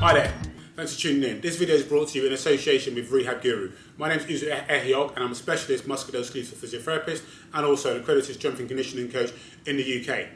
Hi there, thanks for tuning in. This video is brought to you in association with Rehab Guru. My name is Uzu Ehiog and I'm a specialist musculoskeletal physiotherapist and also an accredited strength and conditioning coach in the UK.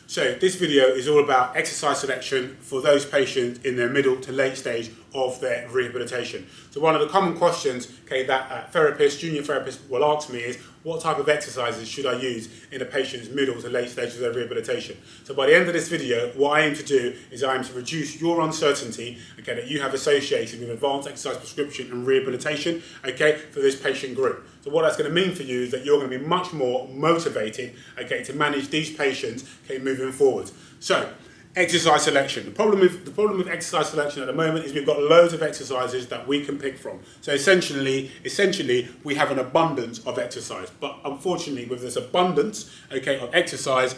So this video is all about exercise selection for those patients in their middle to late stage of their rehabilitation. So one of the common questions that therapists, junior therapists will ask me is, what type of exercises should I use in a patient's middle to late stage of their rehabilitation? So by the end of this video, what I aim to do is I aim to reduce your uncertainty that you have associated with advanced exercise prescription and rehabilitation for this patient group. So what that's going to mean for you is that you're going to be much more motivated to manage these patients moving forward. So exercise selection. The problem with exercise selection at the moment is we've got loads of exercises that we can pick from. So essentially we have an abundance of exercise. But unfortunately, with this abundance of exercise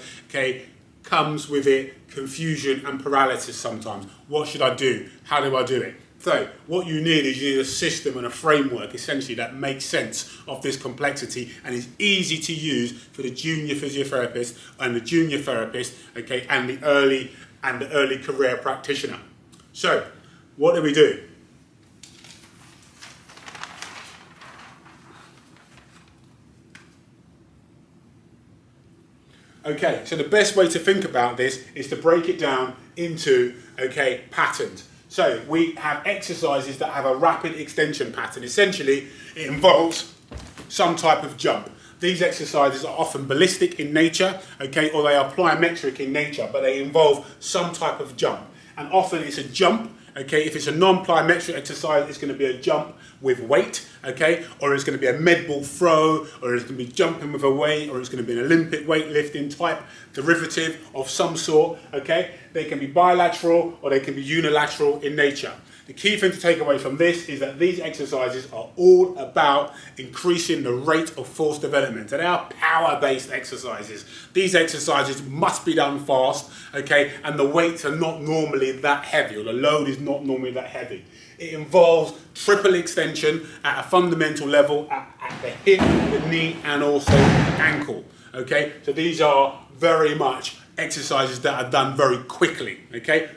comes with it confusion and paralysis sometimes. What should I do? How do I do it? So what you need is a system and a framework essentially that makes sense of this complexity and is easy to use for the junior physiotherapist and the junior therapist, and the early career practitioner. So what do we do? Okay, so the best way to think about this is to break it down into patterns. So we have exercises that have a rapid extension pattern. Essentially, it involves some type of jump. These exercises are often ballistic in nature, or they are plyometric in nature, but they involve some type of jump. And often it's a jump, if it's a non-plyometric exercise, it's going to be a jump with weight, or it's going to be a med ball throw, or it's going to be jumping with a weight, or it's going to be an Olympic weightlifting type derivative of some sort, They can be bilateral or they can be unilateral in nature. The key thing to take away from this is that these exercises are all about increasing the rate of force development. And they are power-based exercises. These exercises must be done fast, and the weights are not normally that heavy, or the load is not normally that heavy. It involves triple extension at a fundamental level at the hip, the knee, and also ankle. So these are very much exercises that are done very quickly,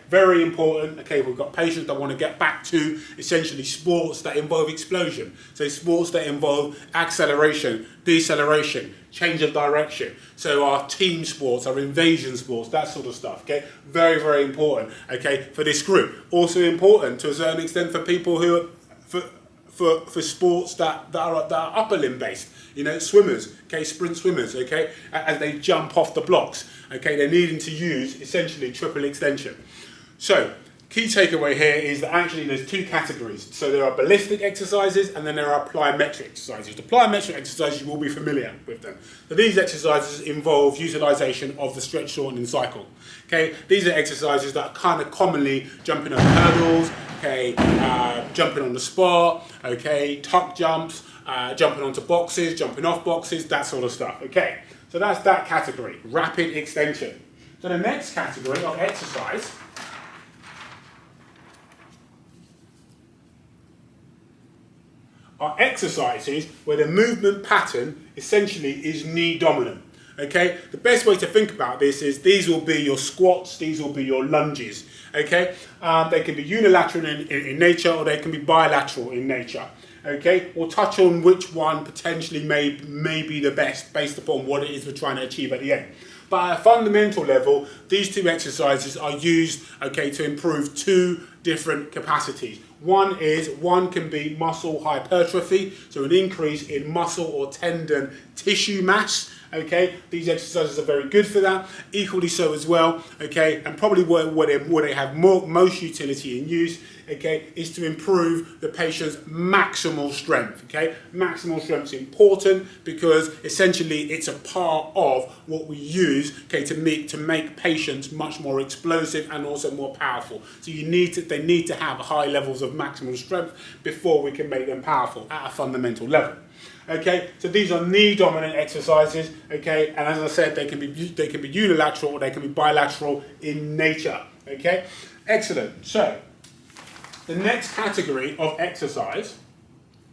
very important. We've got patients that want to get back to essentially sports that involve explosion, so sports that involve acceleration, deceleration, change of direction, so our team sports, our invasion sports, that sort of stuff, very, very important, for this group. Also important to a certain extent for people who are for sports that are upper limb based, swimmers, sprint swimmers, as they jump off the blocks, they're needing to use essentially triple extension. So key takeaway here is that actually there's two categories. So there are ballistic exercises and then there are plyometric exercises. The plyometric exercises, you will be familiar with them. So these exercises involve utilization of the stretch shortening cycle. These are exercises that are kind of commonly jumping over hurdles, jumping on the spot, tuck jumps, jumping onto boxes, jumping off boxes, that sort of stuff. So that's that category, rapid extension. So the next category of exercise are exercises where the movement pattern essentially is knee dominant. The best way to think about this is these will be your squats, these will be your lunges. They can be unilateral in nature or they can be bilateral in nature. We'll touch on which one potentially may be the best based upon what it is we're trying to achieve at the end. But at a fundamental level, these two exercises are used to improve two different capacities. One can be muscle hypertrophy, so an increase in muscle or tendon tissue mass. These exercises are very good for that. Equally so as well, and probably where they have most utility in use, is to improve the patient's maximal strength. Maximal strength is important because essentially it's a part of what we use to make patients much more explosive and also more powerful. So they need to have high levels of maximal strength before we can make them powerful at a fundamental level. So these are knee dominant exercises, and as I said, they can be unilateral or they can be bilateral in nature. Excellent. So the next category of exercise,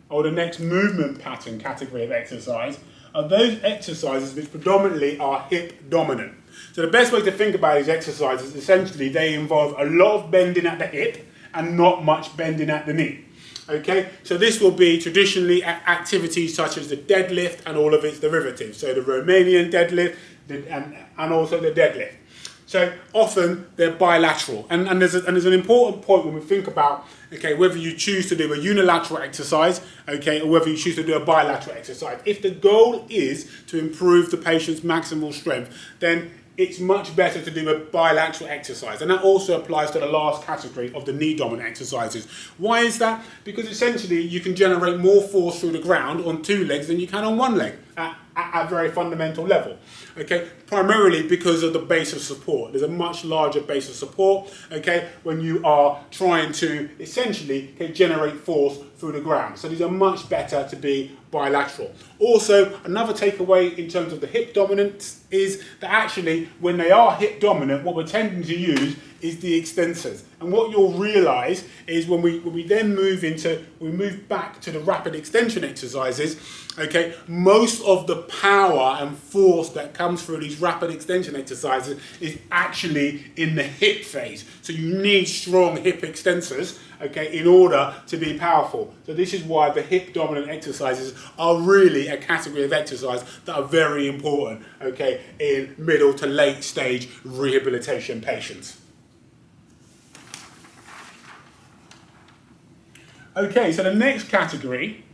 or the next movement pattern category of exercise, are those exercises which predominantly are hip dominant. So the best way to think about these exercises, essentially they involve a lot of bending at the hip, and not much bending at the knee. Okay, so this will be traditionally activities such as the deadlift and all of its derivatives. So the Romanian deadlift and also the deadlift. So often they're bilateral, and there's an important point when we think about, okay, whether you choose to do a unilateral exercise, okay, or whether you choose to do a bilateral exercise. If the goal is to improve the patient's maximal strength, then it's much better to do a bilateral exercise. And that also applies to the last category of the knee dominant exercises. Why is that? Because essentially you can generate more force through the ground on two legs than you can on one leg at a very fundamental level. Okay, primarily because of the base of support. There's a much larger base of support, okay, when you are trying to essentially generate force through the ground. So these are much better to be bilateral. Also, another takeaway in terms of the hip dominance is that actually when they are hip dominant, what we're tending to use is the extensors. And what you'll realise is when we then move back to the rapid extension exercises, okay, most of the power and force that comes through these rapid extension exercises is actually in the hip phase. So you need strong hip extensors, okay, in order to be powerful. So this is why the hip dominant exercises are really a category of exercise that are very important, okay, in middle to late stage rehabilitation patients. Okay, so the next category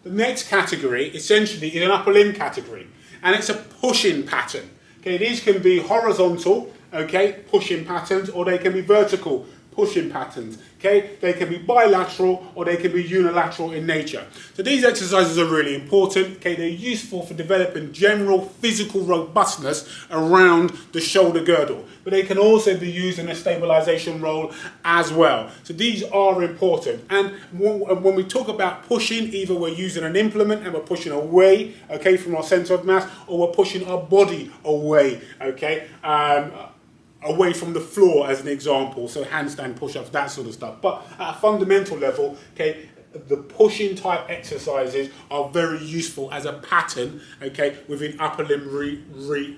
essentially is an upper limb category, and it's a pushing pattern. Okay, these can be horizontal, okay, pushing patterns, or they can be vertical pushing patterns. Okay, they can be bilateral or they can be unilateral in nature. So these exercises are really important. Okay, they're useful for developing general physical robustness around the shoulder girdle, but they can also be used in a stabilization role as well. So these are important. And when we talk about pushing, either we're using an implement and we're pushing away, okay, from our center of mass, or we're pushing our body away, okay, away from the floor as an example, so handstand push-ups, that sort of stuff. But at a fundamental level, okay, the pushing type exercises are very useful as a pattern, okay, within upper limb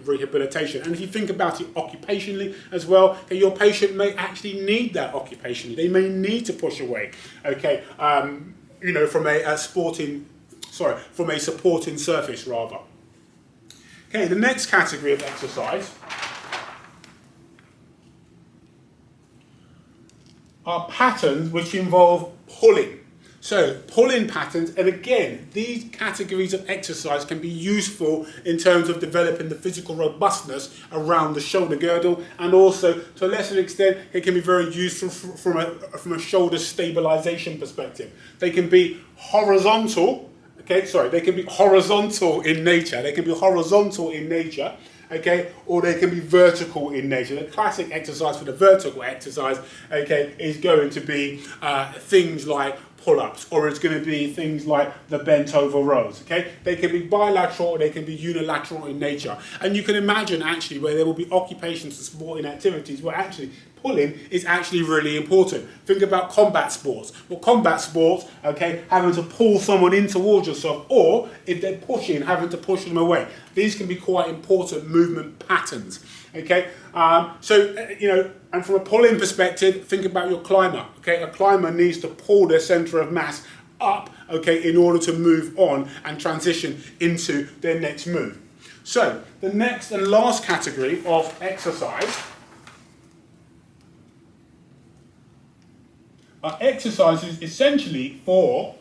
rehabilitation. And if you think about it occupationally as well, okay, your patient may actually need that occupationally. They may need to push away, okay, you know, from a supporting surface rather. Okay, the next category of exercise are patterns which involve pulling. So pulling patterns, and again, these categories of exercise can be useful in terms of developing the physical robustness around the shoulder girdle, and also to a lesser extent it can be very useful from a shoulder stabilization perspective. They can be horizontal, they can be horizontal in nature, okay, or they can be vertical in nature. The classic exercise for the vertical exercise, okay, is going to be things like pull-ups, or it's going to be things like the bent over rows, okay? They can be bilateral or they can be unilateral in nature. And you can imagine actually where there will be occupations and sporting activities where actually pulling is actually really important. Think about combat sports. Well, combat sports, okay, having to pull someone in towards yourself, or if they're pushing, having to push them away. These can be quite important movement patterns, okay? You know, and from a pulling perspective, think about your climber, okay? A climber needs to pull their center of mass up, okay, in order to move on and transition into their next move. So, the next and last category of exercise are exercises essentially for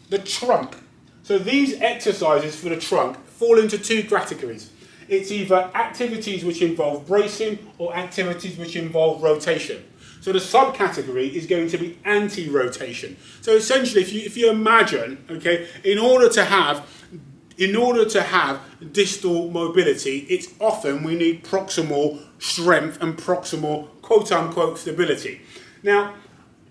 the trunk. So these exercises for the trunk fall into two categories. It's either activities which involve bracing or activities which involve rotation. So the subcategory is going to be anti-rotation. So essentially, if you imagine, okay, in order to have distal mobility, it's often we need proximal strength and proximal quote-unquote stability. Now,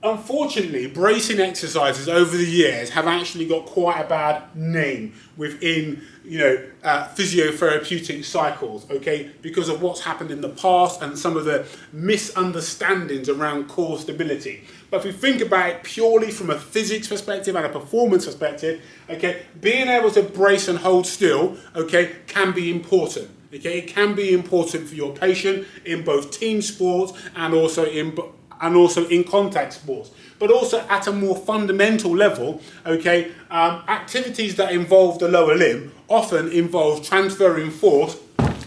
unfortunately, bracing exercises over the years have actually got quite a bad name within, you know, physiotherapeutic cycles, okay, because of what's happened in the past and some of the misunderstandings around core stability. But if we think about it purely from a physics perspective and a performance perspective, okay, being able to brace and hold still, okay, can be important. Okay, it can be important for your patient in both team sports and also in and also in contact sports. But also at a more fundamental level, okay, activities that involve the lower limb often involve transferring force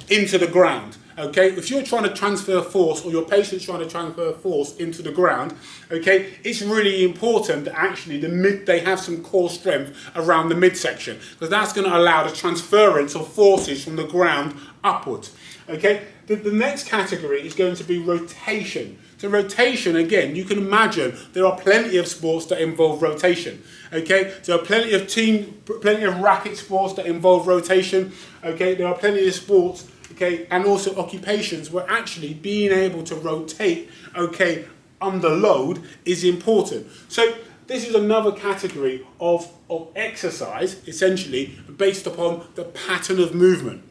into the ground. Okay, if you're trying to transfer force, or your patient's trying to transfer force into the ground, okay, it's really important that actually they have some core strength around the midsection, because that's going to allow the transference of forces from the ground upwards. Okay, the next category is going to be rotation. So rotation, again, you can imagine there are plenty of sports that involve rotation. Okay, so plenty of racket sports that involve rotation. Okay, there are plenty of sports, okay, and also occupations where actually being able to rotate, okay, under load is important. So this is another category of exercise, essentially based upon the pattern of movement,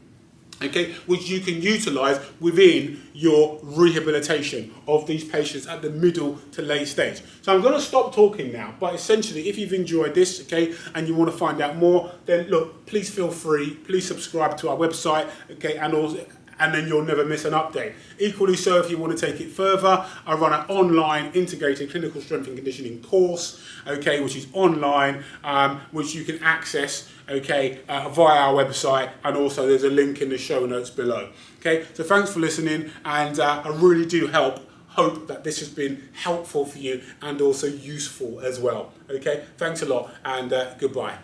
okay, which you can utilise within your rehabilitation of these patients at the middle to late stage. So I'm going to stop talking now, but essentially if you've enjoyed this, okay, and you want to find out more, then look, please feel free, please subscribe to our website, okay, and then you'll never miss an update. Equally so, if you want to take it further, I run an online integrated clinical strength and conditioning course, okay, which is online, which you can access, okay, via our website, and also there's a link in the show notes below. Okay, so thanks for listening, and I really do hope that this has been helpful for you and also useful as well. Okay, thanks a lot, and goodbye.